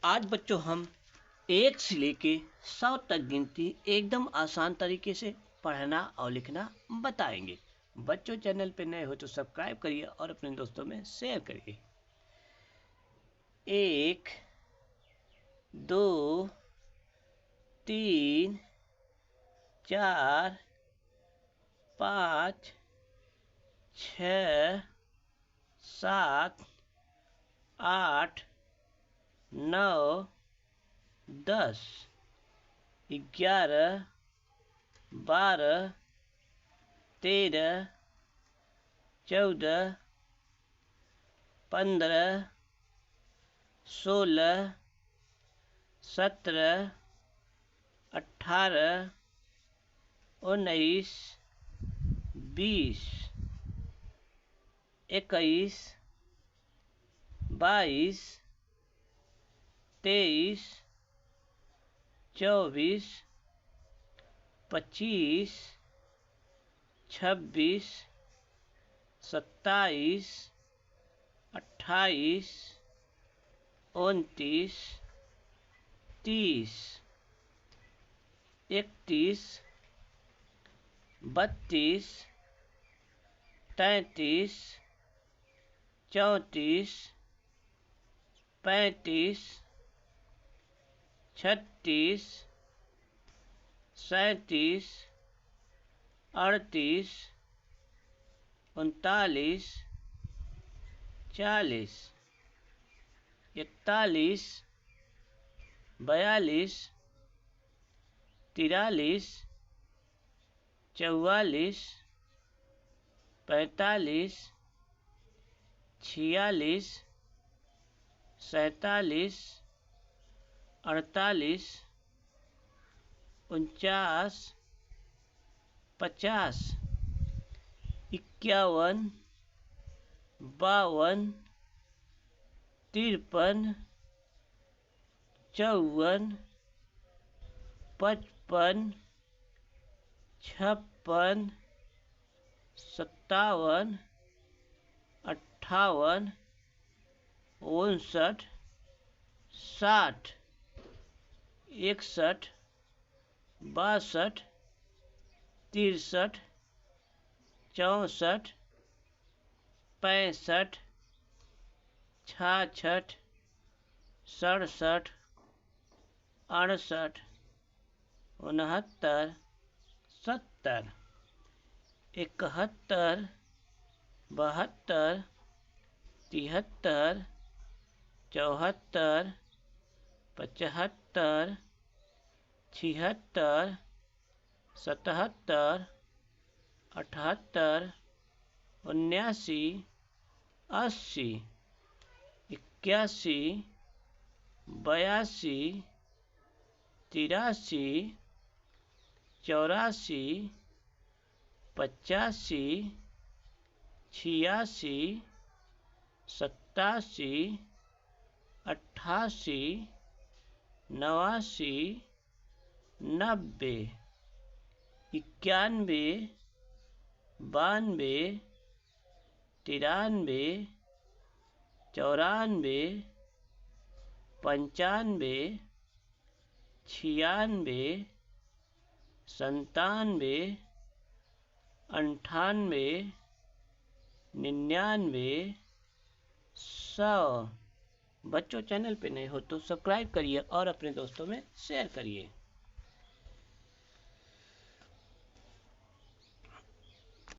आज बच्चों हम 1 से लेके 100 तक गिनती एकदम आसान तरीके से पढ़ना और लिखना बताएंगे। बच्चों चैनल पे नए हो तो सब्सक्राइब करिए और अपने दोस्तों में शेयर करिए। 1, 2, 3, 4, 5, 6, 7, 8, 9, 10, 11, 12, 13, 14, 15, 16, 17, 18, 19, 20, 21, 22, 23, 24, 25, 26, 27, 28, 29, 30, 31, 32, 33, 34, 35, 36, 37, 38, 39, 40, 41, 42, 43, 44, 45, 46, 47, 48, 49, 50, 51, 52, 53, 54, 55, 56, 57, 58, 59, 60, 61, 62, 63, 64, 65, 66, 67, 68, 69, 70, 71, 72, 73, 74, 75, 76, 77, 78, 79, 80, 81, 82, 83, 84, 85, 86, 87, 88, 89, 90, 91, 92, 93, 94, 95, 96, 97, 98, 99, 100। बच्चों चैनल पे नए हो तो सब्सक्राइब करिए और अपने दोस्तों में शेयर करिए।